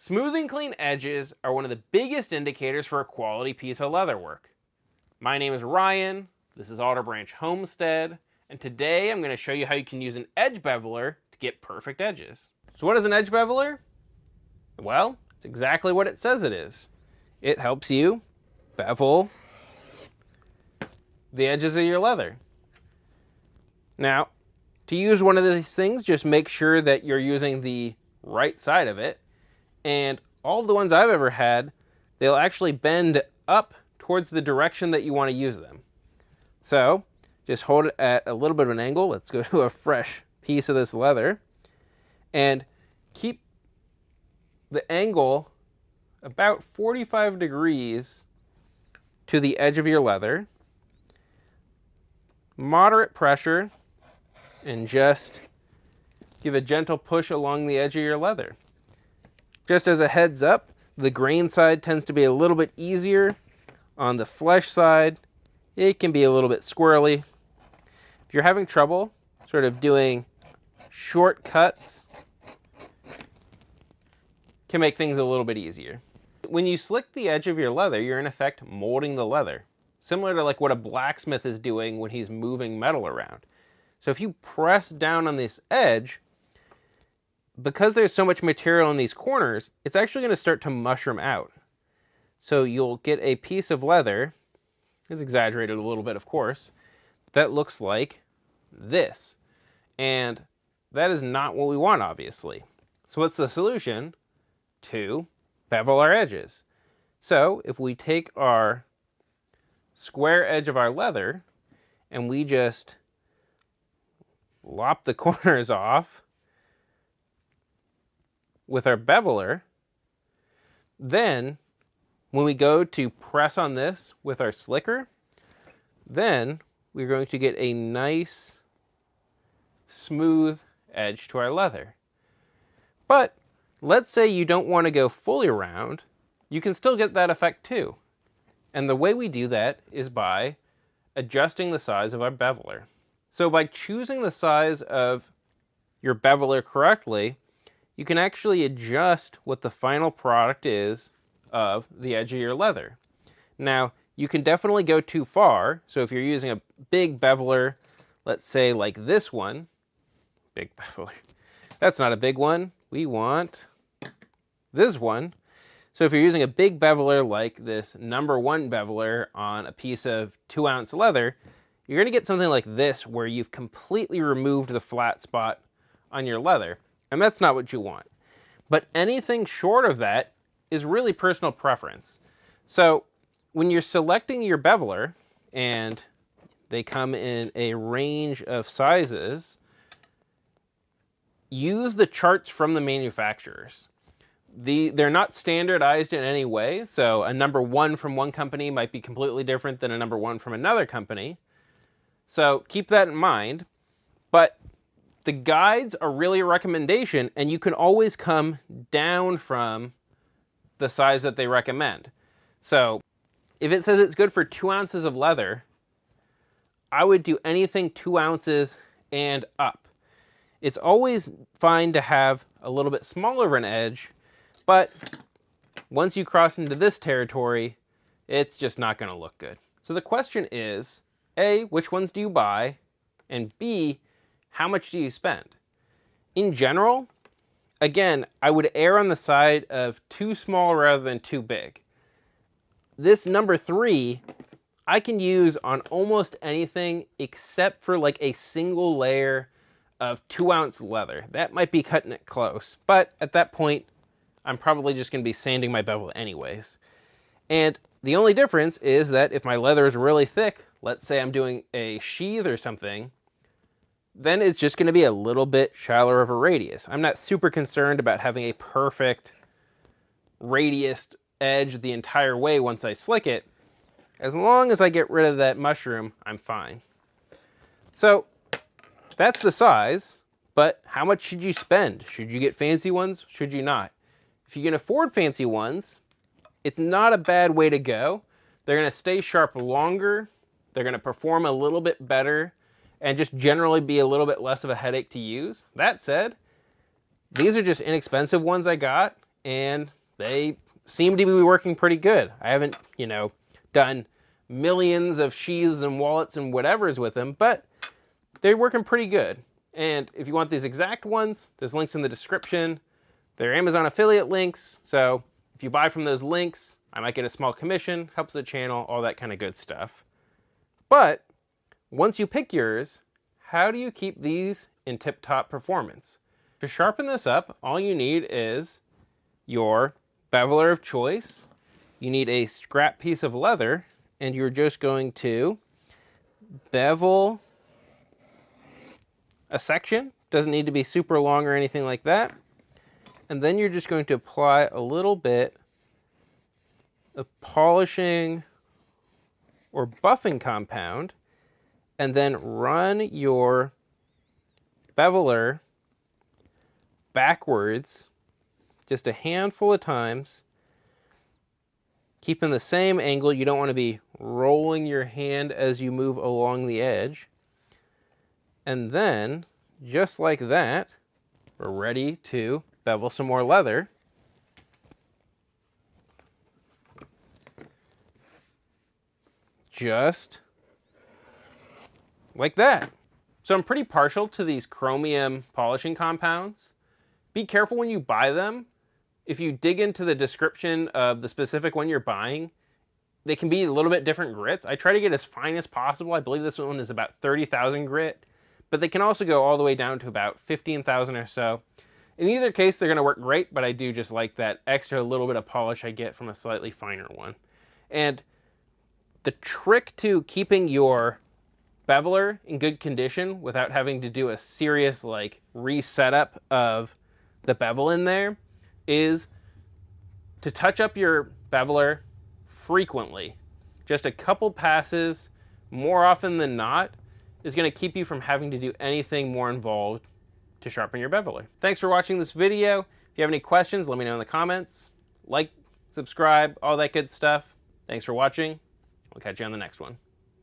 Smooth and clean edges are one of the biggest indicators for a quality piece of leatherwork. My name is Ryan, this is Alder Branch Homestead, and today I'm going to show you how you can use an edge beveler to get perfect edges. So what is an edge beveler? Well, it's exactly what it says it is. It helps you bevel the edges of your leather. Now, to use one of these things, just make sure that you're using the right side of it. And all of the ones I've ever had, they'll actually bend up towards the direction that you want to use them. So just hold it at a little bit of an angle. Let's go to a fresh piece of this leather and keep the angle about 45 degrees to the edge of your leather. Moderate pressure and just give a gentle push along the edge of your leather. Just as a heads up, the grain side tends to be a little bit easier. On the flesh side, it can be a little bit squirrely. If you're having trouble sort of doing shortcuts, can make things a little bit easier. When you slick the edge of your leather, you're in effect molding the leather, similar to like what a blacksmith is doing when he's moving metal around. So if you press down on this edge, because there's so much material in these corners, it's actually going to start to mushroom out. So you'll get a piece of leather, it's exaggerated a little bit of course, that looks like this. And that is not what we want, obviously. So what's the solution? To bevel our edges. So if we take our square edge of our leather and we just lop the corners off with our beveler, then when we go to press on this with our slicker, then we're going to get a nice smooth edge to our leather. But let's say you don't want to go fully round, you can still get that effect too. And the way we do that is by adjusting the size of our beveler. So by choosing the size of your beveler correctly, you can actually adjust what the final product is of the edge of your leather. Now, you can definitely go too far. So if you're using a big beveler, let's say like this one, big beveler, that's not a big one. We want this one. So if you're using a big beveler like this #1 beveler on a piece of 2-ounce leather, you're going to get something like this where you've completely removed the flat spot on your leather. And that's not what you want. But anything short of that is really personal preference. So when you're selecting your beveler, and they come in a range of sizes, use the charts from the manufacturers. They're not standardized in any way, so a #1 from one company might be completely different than a #1 from another company. So keep that in mind. But the guides are really a recommendation, and you can always come down from the size that they recommend. So if it says it's good for 2 ounces of leather, I would do anything 2 ounces and up. It's always fine to have a little bit smaller of an edge, but once you cross into this territory, it's just not going to look good. So the question is, A, which ones do you buy? And B, how much do you spend? In general, again, I would err on the side of too small rather than too big. This #3, I can use on almost anything except for like a single layer of 2-ounce leather. That might be cutting it close, but at that point, I'm probably just going to be sanding my bevel anyways. And the only difference is that if my leather is really thick, let's say I'm doing a sheath or something, then it's just going to be a little bit shallower of a radius. I'm not super concerned about having a perfect radius edge the entire way once I slick it. As long as I get rid of that mushroom, I'm fine. So that's the size, but how much should you spend? Should you get fancy ones? Should you not? If you can afford fancy ones, it's not a bad way to go. They're going to stay sharp longer. They're going to perform a little bit better and just generally be a little bit less of a headache to use. That said, these are just inexpensive ones I got, and they seem to be working pretty good. I haven't, done millions of sheaths and wallets and whatevers with them, but they're working pretty good. And if you want these exact ones, there's links in the description. They're Amazon affiliate links, so if you buy from those links, I might get a small commission, helps the channel, all that kind of good stuff. But once you pick yours, how do you keep these in tip-top performance? To sharpen this up, all you need is your beveler of choice. You need a scrap piece of leather, and you're just going to bevel a section. Doesn't need to be super long or anything like that. And then you're just going to apply a little bit of polishing or buffing compound, and then run your beveler backwards just a handful of times, keeping the same angle. You don't want to be rolling your hand as you move along the edge. And then, just like that, we're ready to bevel some more leather. Just like that. So I'm pretty partial to these chromium polishing compounds. Be careful when you buy them. If you dig into the description of the specific one you're buying, they can be a little bit different grits. I try to get as fine as possible. I believe this one is about 30,000 grit, but they can also go all the way down to about 15,000 or so. In either case, they're gonna work great, but I do just like that extra little bit of polish I get from a slightly finer one. And the trick to keeping your beveler in good condition without having to do a serious resetup of the bevel in there is to touch up your beveler frequently. Just a couple passes, more often than not, is going to keep you from having to do anything more involved to sharpen your beveler. Thanks for watching this video. If you have any questions, let me know in the comments. Like, subscribe, all that good stuff. Thanks for watching. We'll catch you on the next one.